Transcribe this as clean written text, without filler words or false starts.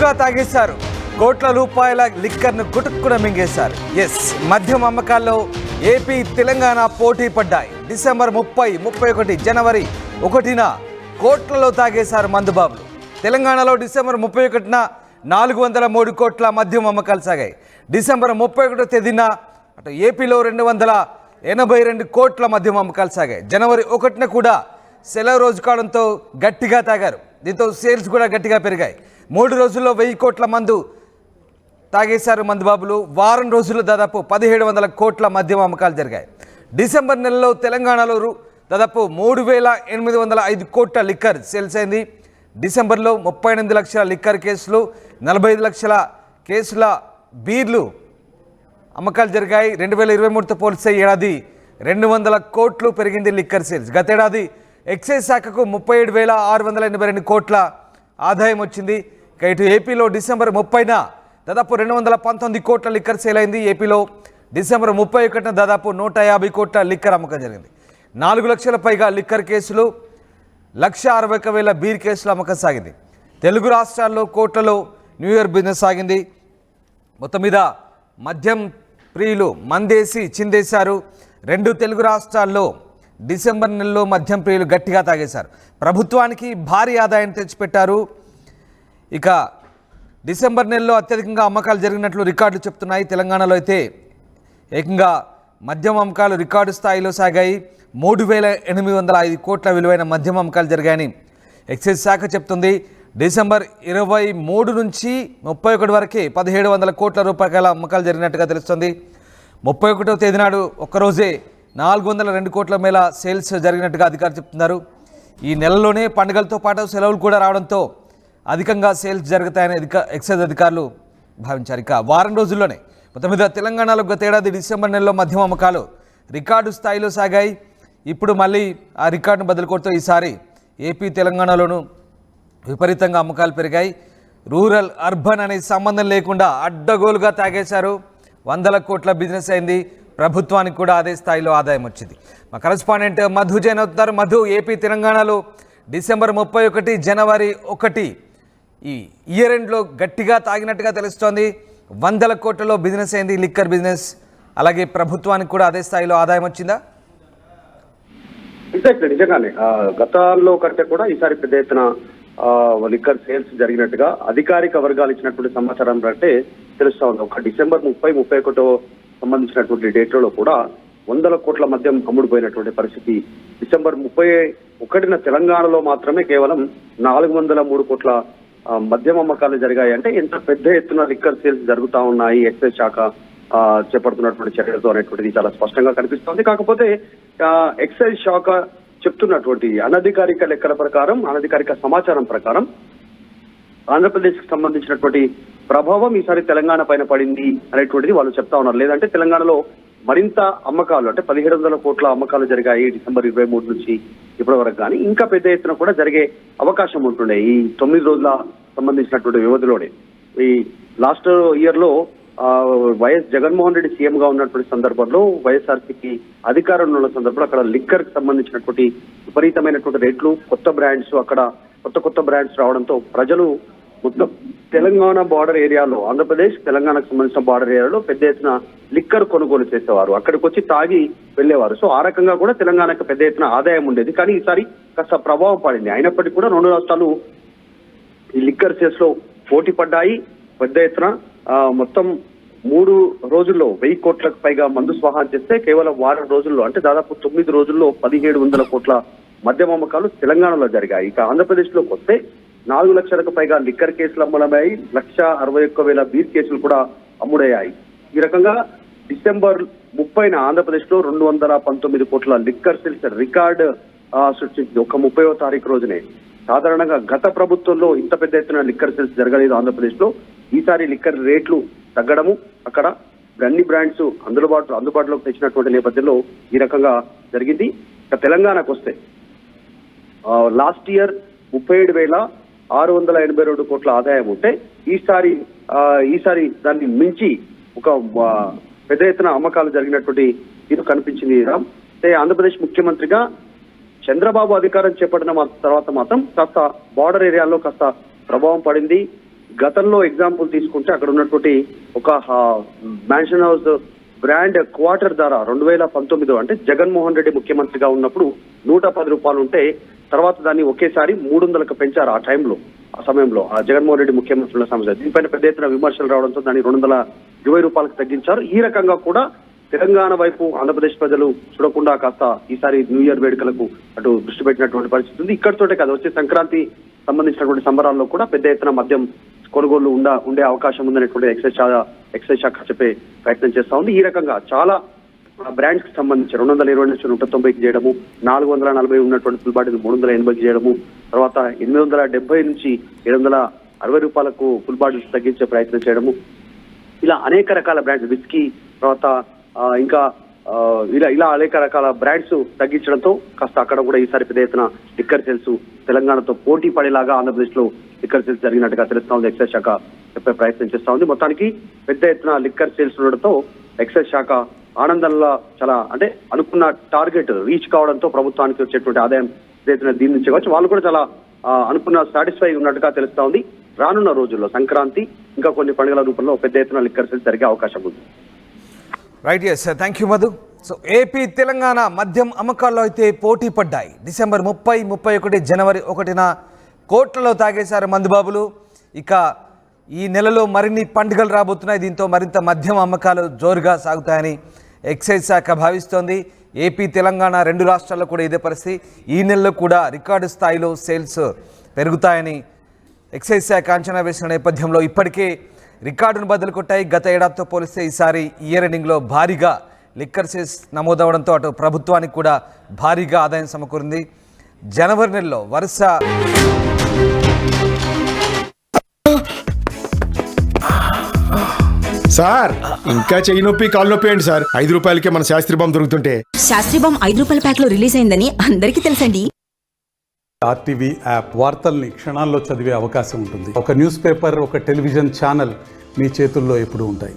ఫుల్గా తాగేశారు. కోట్ల రూపాయల లిక్కర్ను గుటుక్కున మింగేశారు. ఎస్, మద్యం అమ్మకాల్లో ఏపీ తెలంగాణ పోటీ పడ్డాయి. డిసెంబర్ 30, 31, జనవరి 1న కోట్లలో తాగేశారు మందుబాబులు. తెలంగాణలో డిసెంబర్ 31న 403 కోట్ల మద్యం అమ్మకాలు సాగాయి. డిసెంబర్ 31వ తేదీన అటు ఏపీలో 282 కోట్ల మద్యం అమ్మకాలు సాగాయి. జనవరి 1న కూడా సెలవు రోజు కావడంతో గట్టిగా తాగారు. దీంతో సేల్స్ కూడా గట్టిగా పెరిగాయి. 3 రోజుల్లో 1000 కోట్ల మందు తాగేశారు మందుబాబులు. వారం రోజుల్లో దాదాపు 1700 కోట్ల మద్యం అమ్మకాలు జరిగాయి. డిసెంబర్ నెలలో తెలంగాణలో దాదాపు 3805 కోట్ల లిక్కర్ సేల్స్ అయింది. డిసెంబర్లో 38 లక్షల లిక్కర్ కేసులు, 45 లక్షల కేసుల బీర్లు అమ్మకాలు జరిగాయి. 2023తో పోలిస్తే ఏడాది 200 కోట్లు పెరిగింది లిక్కర్ సేల్స్. గతేడాది ఎక్సైజ్ శాఖకు 37,682 కోట్ల ఆదాయం వచ్చింది. ఇటు ఏపీలో డిసెంబర్ 30న దాదాపు 219 కోట్ల లిక్కర్ సేల్ అయింది. ఏపీలో డిసెంబర్ 31న దాదాపు 150 కోట్ల లిక్కర్ అమ్మకం జరిగింది. 4 లక్షల పైగా లిక్కర్ కేసులు, 1,61,000 బీర్ కేసులు అమ్మకం సాగింది. తెలుగు రాష్ట్రాల్లో కోట్లలో న్యూ ఇయర్ బిజినెస్ సాగింది. మొత్తం మీద మద్యం ప్రియులు మందేసి చిందేశారు. 2 తెలుగు రాష్ట్రాల్లో డిసెంబర్ నెలలో మద్యం ప్రియులు గట్టిగా తాగేశారు. ప్రభుత్వానికి భారీ ఆదాయం తెచ్చిపెట్టారు. ఇక డిసెంబర్ నెలలో అత్యధికంగా అమ్మకాలు జరిగినట్లు రికార్డులు చెప్తున్నాయి. తెలంగాణలో అయితే ఏకంగా మద్యం అమ్మకాలు రికార్డు స్థాయిలో సాగాయి. 3,805 కోట్ల విలువైన మద్యం అమ్మకాలు జరిగాయని ఎక్సైజ్ శాఖ చెప్తుంది. డిసెంబర్ 23 నుంచి 31 వరకే 1700 కోట్ల రూపాయల అమ్మకాలు జరిగినట్టుగా తెలుస్తుంది. 31వ తేదీ నాడు ఒక్కరోజే 402 కోట్ల మేర సేల్స్ జరిగినట్టుగా అధికారులు చెప్తున్నారు. ఈ నెలలోనే పండుగలతో పాటు సెలవులు కూడా రావడంతో అధికంగా సేల్స్ జరుగుతాయని ఎక్సైజ్ అధికారులు భావించారు. ఇక వారం రోజుల్లోనే మొత్తం మీద తెలంగాణలో గతేడాది డిసెంబర్ నెలలో మద్యం అమ్మకాలు రికార్డు స్థాయిలో సాగాయి. ఇప్పుడు మళ్ళీ ఆ రికార్డును బదులుకొడుతూ ఈసారి ఏపీ తెలంగాణలోనూ విపరీతంగా అమ్మకాలు పెరిగాయి. రూరల్ అర్బన్ అనే సంబంధం లేకుండా అడ్డగోలుగా తాగేశారు. 100 కోట్ల బిజినెస్ అయింది. ప్రభుత్వానికి కూడా అదే స్థాయిలో ఆదాయం వచ్చింది. మా కరెస్పాండెంట్ మధు జైన్ అవుతున్నారు. మధు, ఏపీ తెలంగాణలో డిసెంబర్ 31, జనవరి 1 ఈ ఇయర్ ఎండ్లో గట్టిగా తాగినట్టుగా తెలుస్తోంది. 100 కోట్లలో బిజినెస్ అయింది లిక్కర్ బిజినెస్. అలాగే ప్రభుత్వానికి కూడా అదే స్థాయిలో ఆదాయం వచ్చిందా? ఎగ్జాక్ట్లీ, నిజంగానే గతంలో కంటే కూడా ఈసారి పెద్ద ఎత్తున లిక్కర్ సేల్స్ జరిగినట్టుగా అధికారిక వర్గాలు ఇచ్చినటువంటి సమాచారం బట్టే తెలుస్తా ఉంది. ఒక డిసెంబర్ 30, 31 సంబంధించినటువంటి డేట్లలో కూడా 100 కోట్ల మద్యం అమ్ముడుపోయినటువంటి పరిస్థితి. డిసెంబర్ 31న తెలంగాణలో మాత్రమే కేవలం 403 కోట్ల మద్యం అమ్మకాలు జరిగాయి. అంటే ఎంత పెద్ద ఎత్తున లిక్కర్ సేల్స్ జరుగుతా ఉన్నాయి ఎక్సైజ్ శాఖ చేపడుతున్నటువంటి చర్యలతో అనేటువంటిది చాలా స్పష్టంగా కనిపిస్తోంది. కాకపోతే ఎక్సైజ్ శాఖ చెప్తున్నటువంటి అనధికారిక లెక్కల ప్రకారం, అనధికారిక సమాచారం ప్రకారం ఆంధ్రప్రదేశ్ కి సంబంధించినటువంటి ప్రభావం ఈసారి తెలంగాణ పైన పడింది అనేటువంటిది వాళ్ళు చెప్తా ఉన్నారు. లేదంటే తెలంగాణలో మరింత అమ్మకాలు, అంటే 1700 కోట్ల అమ్మకాలు జరిగాయి డిసెంబర్ 23 నుంచి ఇప్పటి వరకు. కానీ ఇంకా పెద్ద ఎత్తున కూడా జరిగే అవకాశం ఉంటుండే ఈ 9 రోజుల సంబంధించినటువంటి వ్యవధిలోనే. ఈ లాస్ట్ ఇయర్ లో వైఎస్ జగన్మోహన్ రెడ్డి సీఎం గా ఉన్నటువంటి సందర్భంలో, వైఎస్ఆర్సీపీ అధికారంలో ఉన్న సందర్భంలో అక్కడ లిక్కర్ కి సంబంధించినటువంటి విపరీతమైనటువంటి రేట్లు, కొత్త బ్రాండ్స్, అక్కడ కొత్త బ్రాండ్స్ రావడంతో ప్రజలు మొత్తం తెలంగాణ బార్డర్ ఏరియాలో, ఆంధ్రప్రదేశ్ తెలంగాణకు సంబంధించిన బార్డర్ ఏరియాలో పెద్ద ఎత్తున లిక్కర్ కొనుగోలు చేసేవారు. అక్కడికి వచ్చి తాగి వెళ్లేవారు. సో ఆ రకంగా కూడా తెలంగాణకు పెద్ద ఎత్తున ఆదాయం ఉండేది. కానీ ఈసారి కాస్త ప్రభావం పడింది. అయినప్పటికీ కూడా 2 రాష్ట్రాలు ఈ లిక్కర్ సేల్స్ లో పోటీ పడ్డాయి పెద్ద ఎత్తున. మొత్తం 3 రోజుల్లో 1000 కోట్లకు పైగా మందు స్వాహా చేస్తే కేవలం వారం రోజుల్లో, అంటే దాదాపు 9 రోజుల్లో 1700 కోట్ల మద్యం అమ్మకాలు తెలంగాణలో జరిగాయి. ఇక ఆంధ్రప్రదేశ్ లోకి వస్తే 4 లక్షలకు పైగా లిక్కర్ కేసులు అమ్ముడమయ్యాయి. 161,000 బీర్ కేసులు కూడా అమ్ముడయ్యాయి. ఈ రకంగా డిసెంబర్ 30న ఆంధ్రప్రదేశ్ లో 219 కోట్ల లిక్కర్ సేల్స్ రికార్డ్ సృష్టించింది. ఒక 30వ తారీఖు రోజునే. సాధారణంగా గత ప్రభుత్వంలో ఇంత పెద్ద ఎత్తున లిక్కర్ సేల్స్ జరగలేదు ఆంధ్రప్రదేశ్ లో. ఈసారి లిక్కర్ రేట్లు తగ్గడము, అక్కడ అన్ని బ్రాండ్స్ అందుబాటులోకి తెచ్చినటువంటి నేపథ్యంలో ఈ రకంగా జరిగింది. ఇక తెలంగాణకు వస్తే లాస్ట్ ఇయర్ 37,682 కోట్ల ఆదాయం ఉంటే ఈసారి దాన్ని మించి ఒక పెద్ద ఎత్తున అమ్మకాలు జరిగినటువంటి తీరు కనిపించింది. అంటే ఆంధ్రప్రదేశ్ ముఖ్యమంత్రిగా చంద్రబాబు అధికారం చేపట్టిన తర్వాత మాత్రం కాస్త బార్డర్ ఏరియాలో కాస్త ప్రభావం పడింది. గతంలో ఎగ్జాంపుల్ తీసుకుంటే అక్కడ ఉన్నటువంటి ఒక మ్యాన్షన్ హౌస్ బ్రాండ్ క్వార్టర్ ధర 2019 అంటే జగన్మోహన్ రెడ్డి ముఖ్యమంత్రిగా ఉన్నప్పుడు 110 రూపాయలు ఉంటే తర్వాత దాన్ని ఒకేసారి 300కు పెంచారు ఆ టైంలో, ఆ సమయంలో ఆ జగన్మోహన్ రెడ్డి ముఖ్యమంత్రి ఉన్న సమయంలో. దీనిపైన పెద్ద ఎత్తున విమర్శలు రావడంతో దాన్ని 220 రూపాయలకు తగ్గించారు. ఈ రకంగా కూడా తెలంగాణ వైపు ఆంధ్రప్రదేశ్ ప్రజలు చూడకుండా కాస్త ఈసారి న్యూ ఇయర్ వేడుకలకు అటు దృష్టి పెట్టినటువంటి పరిస్థితి ఉంది. ఇక్కడితోటే కాదు, వచ్చే సంక్రాంతి సంబంధించినటువంటి సంబరాల్లో కూడా పెద్ద ఎత్తున మద్యం కొనుగోలు ఉండే అవకాశం ఉందనేటువంటి ఎక్సైజ్ శాఖ చెప్పే ప్రయత్నం చేస్తా ఉంది. ఈ రకంగా చాలా బ్రాండ్స్ కి సంబంధించి 220 నుంచి 190కి చేయడము, 440 ఉన్నటువంటి ఫుల్ బాటిల్ 380కి చేయడము, తర్వాత 870 నుంచి 760 రూపాయలకు ఫుల్ బాటిల్స్ తగ్గించే ప్రయత్నం చేయడము, ఇలా అనేక రకాల బ్రాండ్స్ విస్కీ తర్వాత ఇంకా ఇలా అనేక రకాల బ్రాండ్స్ తగ్గించడంతో కాస్త అక్కడ కూడా ఈసారి పెద్ద ఎత్తున లిక్కర్ సేల్స్ తెలంగాణతో పోటీ పడేలాగా ఆంధ్రప్రదేశ్ లో లిక్కర్ సేల్స్ జరిగినట్టుగా తెలుస్తా ఉంది. ఎక్సైజ్ శాఖ చెప్పే ప్రయత్నం చేస్తా ఉంది. మొత్తానికి పెద్ద ఎత్తున లిక్కర్ సేల్స్ ఉండడంతో ఎక్సైజ్ శాఖ ఆనందంలో చాలా అంటే అనుకున్న టార్గెట్ రీచ్ కావడంతో ప్రభుత్వానికి వచ్చేటువంటి ఆదాయం పెద్ద ఎత్తున దీని నుంచి కావచ్చు వాళ్ళు కూడా చాలా అనుకున్న సాటిస్ఫై ఉన్నట్టుగా తెలుస్తా ఉంది. రానున్న రోజుల్లో సంక్రాంతి ఇంకా కొన్ని పండుగల రూపంలో పెద్ద ఎత్తున లిక్కర్ సేల్స్ జరిగే అవకాశం ఉంది. Right, yes, thank you Madhu. So AP Telangana మద్యం అమ్మకాల్లో అయితే పోటీ పడ్డాయి. డిసెంబర్ 30, 31, జనవరి 1న కోట్లలో తాగేశారు మందుబాబులు. ఇక ఈ నెలలో మరిన్ని పండుగలు రాబోతున్నాయి. దీంతో మరింత మద్యం అమ్మకాలు జోరుగా సాగుతాయని ఎక్సైజ్ శాఖ భావిస్తోంది. ఏపీ తెలంగాణ రెండు రాష్ట్రాల్లో కూడా ఇదే పరిస్థితి. ఈ నెలలో కూడా రికార్డు స్థాయిలో సేల్స్ పెరుగుతాయని ఎక్సైజ్ శాఖ అంచనా వేసిన నేపథ్యంలో ఇప్పటికే రికార్డును బదులు కొట్టాయి. గత ఏడాదితో పోలిస్తే ఈసారి ఇయర్ ఎండింగ్లో భారీగా లిక్కర్ సేల్స్ నమోదవడంతో అటు ప్రభుత్వానికి కూడా భారీగా ఆదాయం సమకూరింది. జనవరి నెలలో వరుస సార్ ఇంకా చెయ్యి నొప్పి కాలు నొప్పి ఏంటి సార్? 5 రూపాయలకే మన శాస్త్రి బాంబు దొరుకుతుంటే. శాస్త్రి బాంబు 5 రూపాయల ప్యాక్ లో రిలీజ్ అయిందని అందరికీ తెలుసండి. ఆర్టీవీ యాప్ వార్తల్ని క్షణాల్లో చదివే అవకాశం ఉంటుంది. ఒక న్యూస్ పేపర్, ఒక టెలివిజన్ ఛానల్ మీ చేతుల్లో ఎప్పుడూ ఉంటాయి.